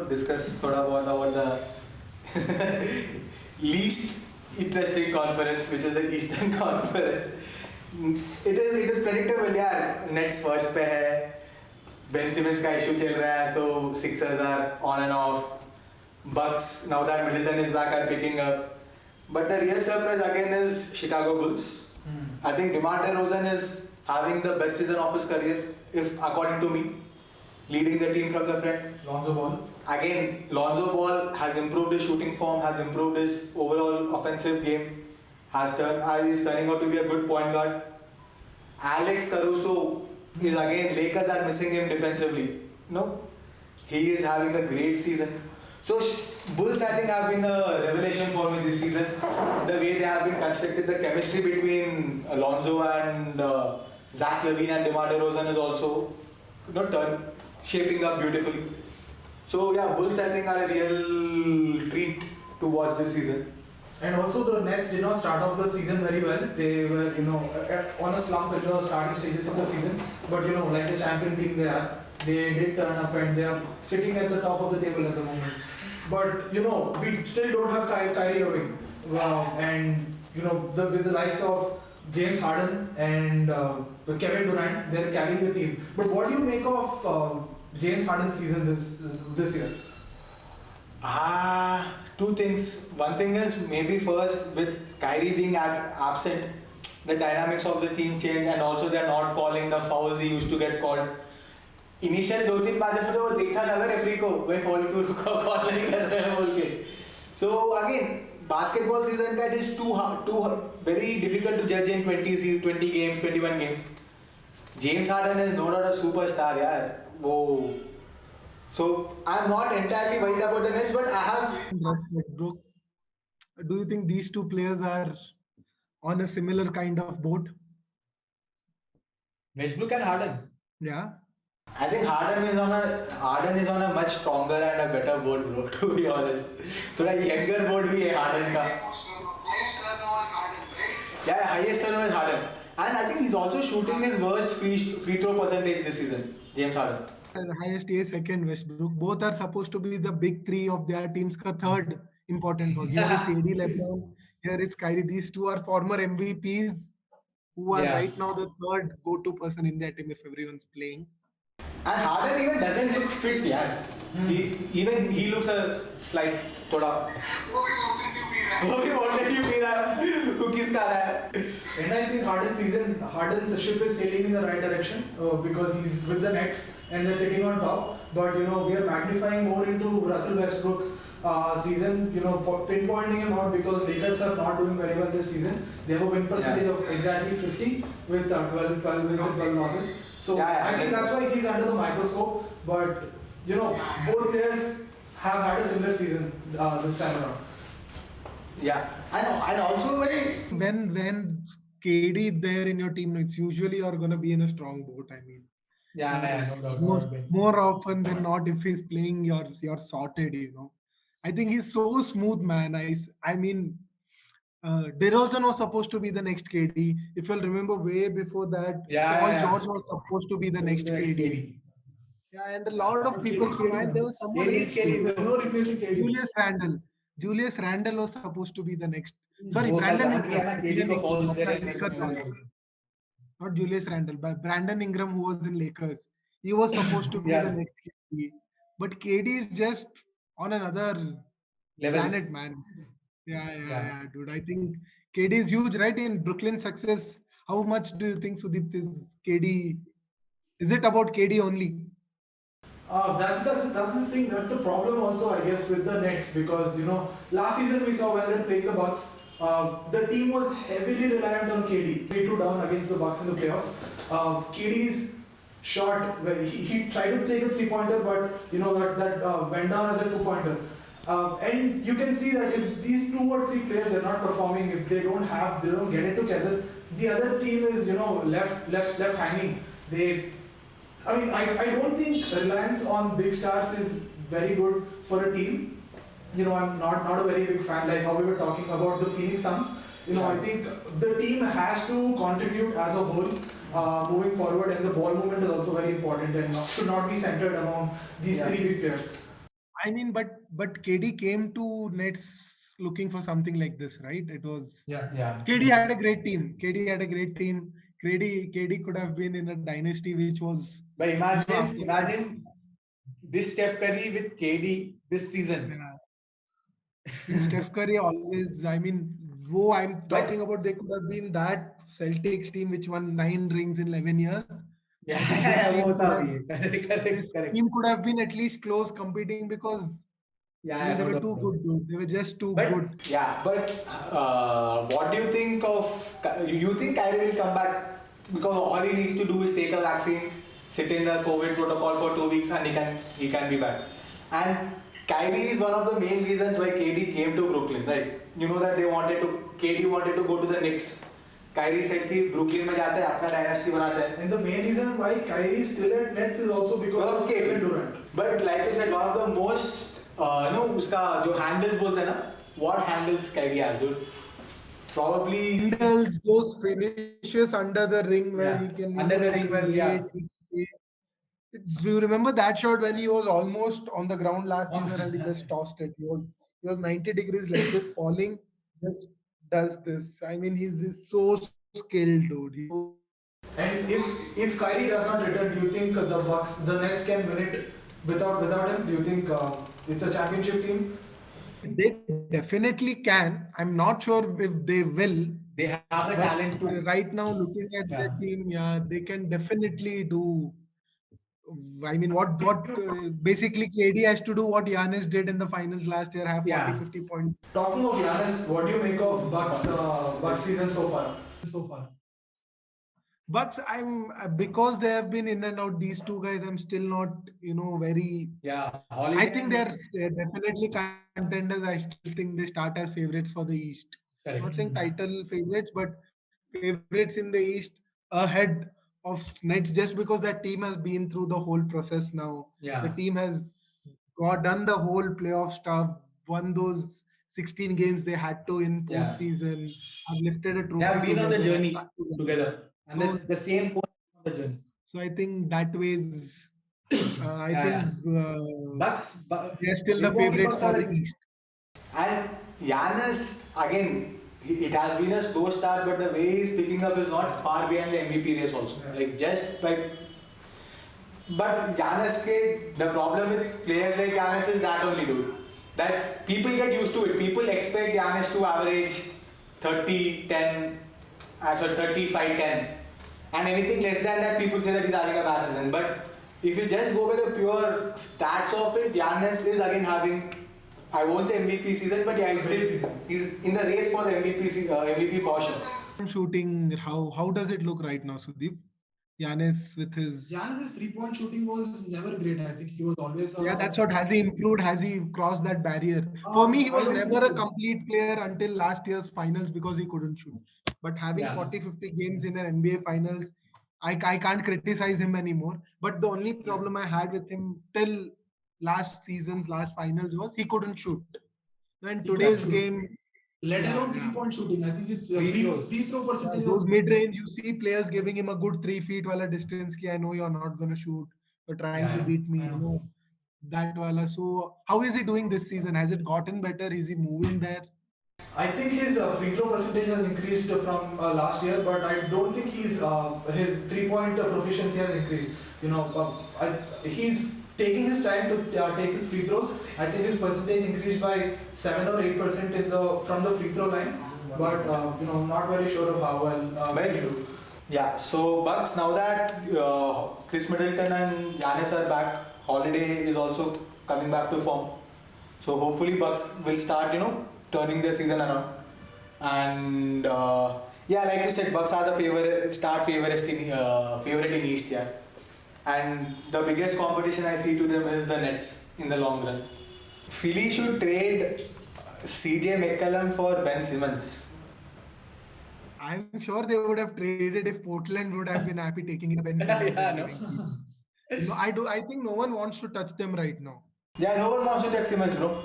discuss thoda bahut about the least interesting conference, which is the Eastern Conference. It is predictable यार. Nets first पे है. Ben Simmons का issue चल रहा है, तो Sixers are on and off. Bucks, now that Middleton is back, are picking up. But the real surprise again is Chicago Bulls. I think DeMar DeRozan is having the best season of his career, if according to me, leading the team from the front. Lonzo Ball. Again, Lonzo Ball has improved his shooting form, has improved his overall offensive game, is turning out to be a good point guard. Alex Caruso is again, Lakers are missing him defensively. No, he is having a great season. So Bulls, I think, have been a revelation for me this season. The way they have been constructed, the chemistry between Lonzo and Zach LaVine and DeMar DeRozan is also shaping up beautifully. So yeah, Bulls, I think, are a real treat to watch this season. And also the Nets did not start off the season very well. They were, on a slump in the starting stages of the season. But like the champion team they did turn up and they are sitting at the top of the table at the moment. But we still don't have Kyrie Irving. And with the likes of James Harden and Kevin Durant, they're carrying the team. But what do you make of James Harden's season this year? Two things. One thing is, maybe first, with Kyrie being absent, the dynamics of the team change, and also they're not calling the fouls he used to get called. Initial 2-3 matches में तो वो देखा था referee को, वे fall क्यों call नहीं कर रहे हैं बोल के. So again, basketball season that is too very difficult to judge in 20 games, 21 games. James Harden is no doubt a superstar, यार. वो. So I'm not entirely worried about the Nets, but I have. Westbrook. Do you think these two players are on a similar kind of boat? Westbrook and Harden. Yeah. I think Harden is on a much stronger and a better board, bro. To be honest, थोड़ा younger board भी है Harden का. Yeah, highest turnover is Harden, and I think he's also shooting his worst free throw percentage this season. James Harden. Highest is second Westbrook. Both are supposed to be the big three of their teams. Ka third important one. Here it's AD, LeBron. Here it's Kyrie. These two are former MVPs who are right now the third go-to person in their team if everyone's playing. And Harden even doesn't look fit, yeah. He looks a slight thoda. वो भी wanted you P रहा है, cookies खा रहा है. And I think Harden's ship is sailing in the right direction because he's with the Nets and they're sitting on top. But we are magnifying more into Russell Westbrook's season. Pinpointing him out because Lakers are not doing very well this season. They have a win percentage of exactly 50 with 12 wins and 12 losses. So I think that's why he's under the microscope. But both players have had a similar season this time around. Yeah, and also when KD is there in your team, it's usually you're gonna be in a strong boat. I mean, no doubt. More often than not, if he's playing, you're sorted. I think he's so smooth, man. I mean, DeRozan was supposed to be the next KD. If you'll remember, way before that, Paul George was supposed to be the next KD. Yeah, and a lot of people say, man, there was someone no replacing KD. Julius Randle was supposed to be the next. Sorry, Brandon Ingram. Not Julius Randle, but Brandon Ingram, who was in Lakers. He was supposed to be the next KD. But KD is just on another planet, man. Yeah, dude. I think KD is huge, right? In Brooklyn success, how much do you think, Sudip, is KD? Is it about KD only? That's the thing. That's the problem also, I guess, with the Nets because last season we saw when they played the Bucks, the team was heavily reliant on KD. 3-2 down against the Bucks in the playoffs. KD's shot, he tried to take a 3-pointer, but that went down as a 2-pointer. And you can see that if these 2 or 3 players are not performing, if they don't get it together, the other team is left hanging. I don't think reliance on big stars is very good for a team. I'm not a very big fan, like how we were talking about the Phoenix Suns. I think the team has to contribute as a whole moving forward, and the ball movement is also very important and should not be centered among these 3 big players. I mean, but KD came to Nets looking for something like this, right? It was Yeah. KD had a great team. KD had a great team. KD could have been in a dynasty which was, But imagine, after imagine this Steph Curry with KD this season. yeah. In Steph Curry always, I mean, who I'm But talking about, they could have been that Celtics team which won 9 rings in 11 years. yeah, I think this वो team था could have भी. Correct, this correct. team could have been at least close competing because I Yeah, mean they no were doubt. too good, dude. They were just too good. But what do you think of? You think Kyrie will come back because all he needs to do is take a vaccine, sit in the COVID protocol for 2 weeks, and he can be back. And Kyrie is one of the main reasons why KD came to Brooklyn, right? You know that KD wanted to go to the Knicks. Kyrie said कि Brooklyn में जाते हैं अपना dynasty बनाते हैं. And the main reason why Kyrie is still at Nets is also because of Kevin Durant. But like you said, one of the most उसका जो handles बोलते हैं ना, what handles Kyrie has, dude? Probably Handles those finishes under the ring where he can under the ring where Do you remember that shot when he was almost on the ground last season and he just tossed it? He was 90 degrees like this, falling, just does this. I mean, he's so skilled, dude. And if Kyrie does not return, do you think the Nets can win it without him? Do you think it's a championship team? They definitely can. I'm not sure if they will. they have the But talent to. right now, looking at their team, yeah, they can definitely do. I mean, what basically KD has to do what Giannis did in the finals last year, have 40, 50 points. Talking of Giannis, what do you make of Bucks season so far? Bucks, because they have been in and out. These two guys, I'm still not, very. I think they're definitely contenders. I still think they start as favorites for the East. I'm not saying title favorites, but favorites in the East ahead of Nets, just because that team has been through the whole process now. The team has done the whole playoff stuff, won those 16 games they had to in postseason, have lifted a trophy. They have been on the together, journey together. And So- the same coach on the journey. So I think that way is, I think Bucks, they're still the favorites for the East. And Giannis, again, it has been a slow start, but the way he's picking up is not far behind the MVP race also. Like just by. But Giannis, the problem with players like Giannis is that only, dude. That people get used to it. People expect Giannis to average 30, 10, 35, 10. And anything less than that, people say that he's having a bad season. But if you just go by the pure stats of it, Giannis is again having, I won't say MVP season, but yeah, he's in the race for the MVP for sure. Shooting, how does it look right now, Sudeep? Giannis with his. Giannis' 3-point shooting was never great. I think he was always. Yeah, that's what. Has he improved? Has he crossed that barrier? For me, he was never a complete player until last year's finals because he couldn't shoot. But having 40, 50 games in an NBA finals, I can't criticize him anymore. But the only problem I had with him till last finals was he couldn't shoot. And today's game, let alone 3-point shooting. I think it's free throw percentage. Those mid-range, you see players giving him a good 3 feet wala distance ki I know you're not going to shoot. You're trying to beat me, that wala. So how is he doing this season? Has it gotten better? Is he moving there? I think his free throw percentage has increased from last year, but I don't think his 3-point proficiency has increased. He's taking his time to take his free throws. I think his percentage increased by 7 or 8% from the free throw line, but not very sure of how well he do. Yeah, so Bucks, now that Chris Middleton and Giannis are back, Holiday is also coming back to form. So hopefully Bucks will start, turning their season around. And like you said, Bucks are the favorite in East, yeah. And the biggest competition I see to them is the Nets in the long run. Philly should trade CJ McCollum for Ben Simmons. I'm sure they would have traded if Portland would have been happy taking it. Ben Simmons. I think no one wants to touch them right now. Yeah, no one wants to touch Simmons, bro.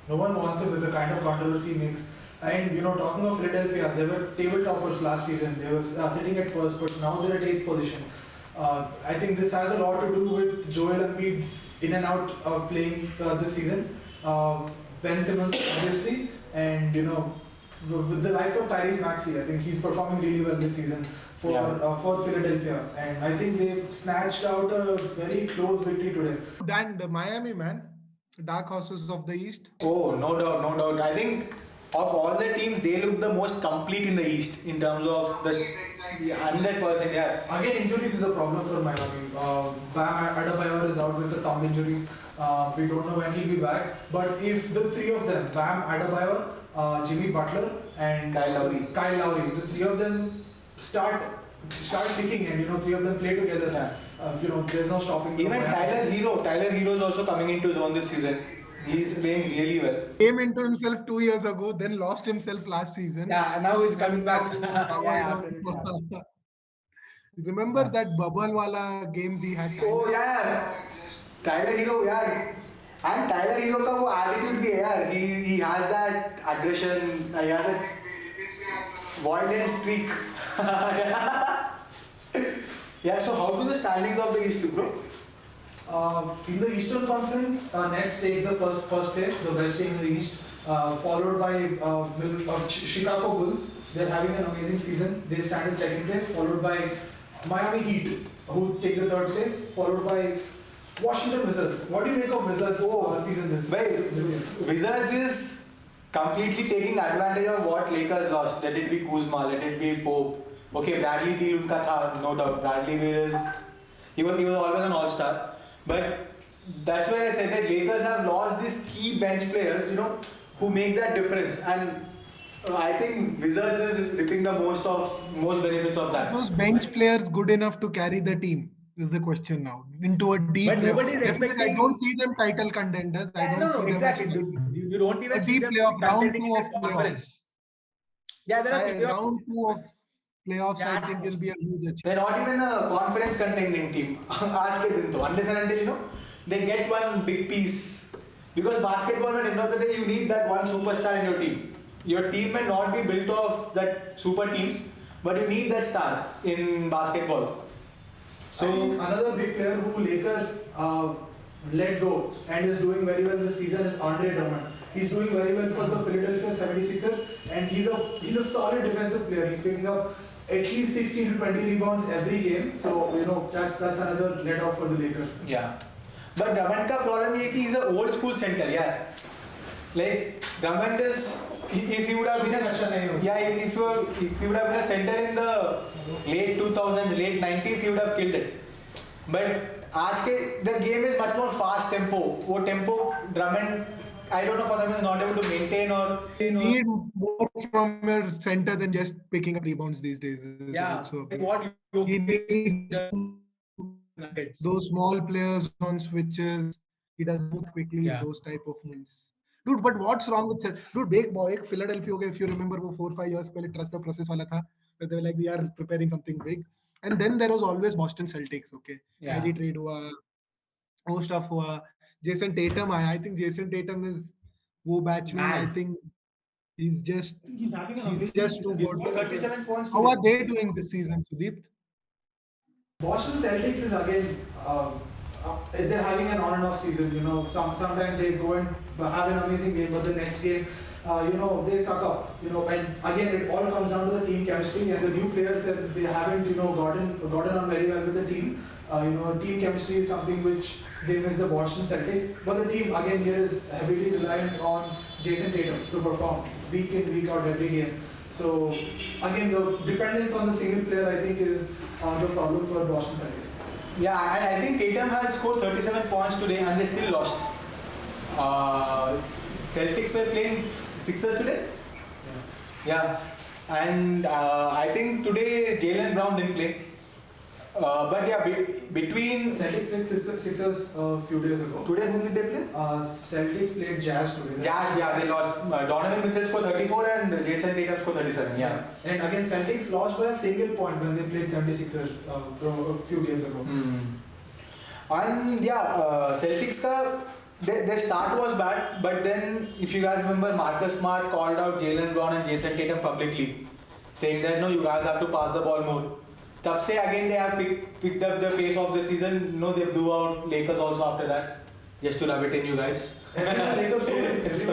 No one wants it with the kind of controversy he makes. And talking of Philadelphia, they were table toppers last season. They were sitting at first, but now they're at 8th position. I think this has a lot to do with Joel Embiid's in and out playing this season. Ben Simmons, obviously, and with the likes of Tyrese Maxey, I think he's performing really well this season for Philadelphia, and I think they snatched out a very close victory today. And Miami, man, dark horses of the East. Oh, no doubt, no doubt. I think of all the teams, they look the most complete in the East in terms of the 100%. Yeah. Again, injuries is a problem for Miami. Bam Adebayor is out with a thumb injury. We don't know when he'll be back. But if the three of them, Bam Adebayor, Jimmy Butler, and Kyle Lowry, the three of them start clicking, and three of them play together. There's no stopping. Even Tyler Hero is also coming into zone this season. He's playing really well. Came into himself 2 years ago, then lost himself last season. Yeah, and now he's coming back. Remember that bubble wala games he had? Oh yeah, Tyler Hero, yeah. And Tyler Hero का वो attitude भी है यार. He has that aggression. He has that violent streak. Yeah. So how do the standings of the East look, bro? In the Eastern Conference, Nets takes the first place, the best team in the East, followed by Chicago Bulls. They're having an amazing season. They stand in second place, followed by Miami Heat, who take the third place, followed by Washington Wizards. What do you make of Wizards season this year? Wizards is completely taking advantage of what Lakers lost. Let it be Kuzma, let it be Pope. Okay, Bradley Beal उनका था, no doubt. Bradley Beal he was always an all-star. But that's why I said that Lakers have lost these key bench players, who make that difference. And I think Wizards is reaping the most benefits of that. Those bench players good enough to carry the team is the question now. Into a deep. But nobody is expecting. I don't see them title contenders. Exactly. You don't even see them round 2 of playoffs. Yeah, there are round 2 of playoffs. I think will be a huge achievement. They're not even a conference contending team. Ask it unless and until they get one big piece. Because basketball, at the end of the day, you need that one superstar in your team. Your team may not be built of that super teams, but you need that star in basketball. So another big player who Lakers let go and is doing very well this season is Andre Drummond. He's doing very well for the Philadelphia 76ers, and he's a solid defensive player. He's picking up at least 16 to 20 rebounds every game. So that's another let off for the Lakers. Yeah. But Drummond का problem ये कि he's an old school center, yeah. Like Drummond is, if he would have been if he would have been a center in the late 2000s, late 90s, he would have killed it. But the game is much more fast tempo. वो tempo Drummond, I don't know, for some reason not able to maintain or. You need more from your center than just picking up rebounds these days. Yeah. So what he needs those small players on switches. He does move quickly. Those type of moves. Dude, but what's wrong with dude? Big Philadelphia. Okay, if you remember, 4-5 years पहले trust the process वाला था. They were like, we are preparing something big. And then there was always Boston Celtics. Okay, Kyrie trade हुआ, वो stuff हुआ. Jason Tatum, I think Jason Tatum is वो batch में. I think he's just too good. 37 points. How are they doing this season, Sudeep? Boston Celtics is again they're having an on and off season. Sometimes they go and have an amazing game, but the next game, they suck up. And again, it all comes down to the team chemistry and the new players that they haven't, gotten on very well with the team. Team chemistry is something which they miss the Boston Celtics. But the team again here is heavily reliant on Jason Tatum to perform week in, week out every game. So again, the dependence on the single player, I think, is the problem for Boston Celtics. Yeah, and I think Tatum had scored 37 points today and they still lost. Celtics were playing Sixers today? Yeah. And I think today Jaylen Brown didn't play. But yeah, between... Celtics played Sixers a few days ago. Today whom did they play? Celtics played Jazz today. Jazz, yeah, they lost. Donovan Mitchell scored 34 and Jason Tatum scored 37. Yeah. And again, Celtics lost by a single point when they played 76ers a few games ago. And yeah, Celtics their start was bad, but then if you guys remember, Marcus Smart called out Jaylen Brown and Jason Tatum publicly, saying that no, you guys have to pass the ball more. तब से again they have picked up the pace of the season. No, they blew out Lakers also after that. Just to rub it in you guys. Everyone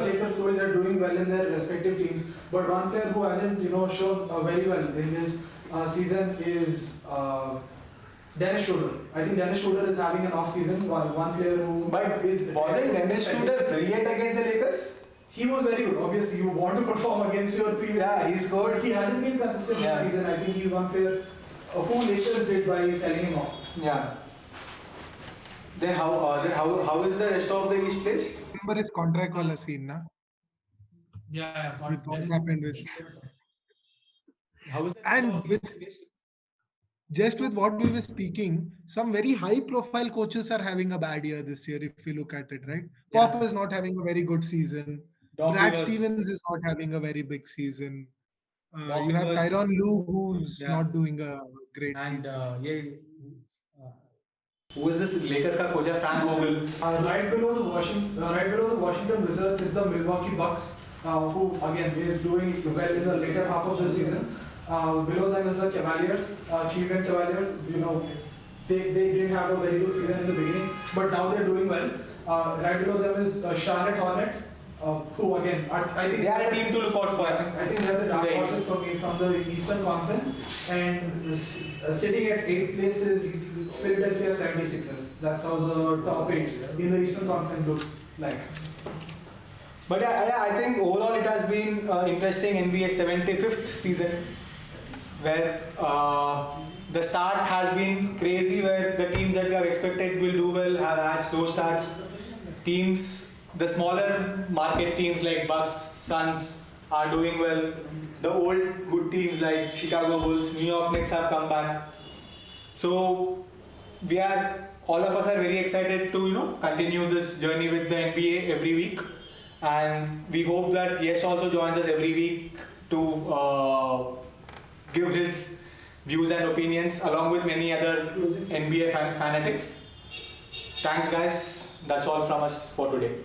Lakers story, they're doing well in their respective teams. But one player who hasn't, shown very well in this season is Dennis Schroeder. I think Dennis Schroeder is having an off season. One player who But is wasn't Dennis Schroeder brilliant against the Lakers? He was very good. Obviously, you want to perform against your previous. Yeah, he scored. He hasn't been consistent Yeah. this season. I think he's one player who Lakers did by selling him off. Yeah. Then how is the rest of the East placed? Remember his contract wala scene, na? Yeah, With what happened with. How is And just with what we were speaking, some very high profile coaches are having a bad year this year, if you look at it, right? Yeah. Pop is not having a very good season. Doc Brad Rivers. Stevens is not having a very big season. Doc You have Rivers. Tyronn Lue, who's Yeah. not doing a great And season. who is this Lakers ka coach? Frank Vogel. Right below the Washington Wizards is the Milwaukee Bucks, who again is doing well in the later half of the season. Below them is the Cavaliers, Cleveland Cavaliers. They didn't have a very good season in the beginning, but now they're doing well. Right below them is Charlotte Hornets, who again I think They are a team to look out for. I think they're the dark In the horses from the Eastern Conference, and sitting at 8th place is Philadelphia 76ers. That's how the top 8 in the Eastern Conference looks like. But I think overall it has been interesting NBA 75th season, where the start has been crazy, where the teams that we have expected will do well have had slow starts. Teams, the smaller market teams like Bucks, Suns are doing well. The old good teams like Chicago Bulls, New York Knicks have come back. So all of us are very excited to continue this journey with the NBA every week, and we hope that Yash also joins us every week to give his views and opinions along with many other NBA fanatics. Thanks guys, that's all from us for today.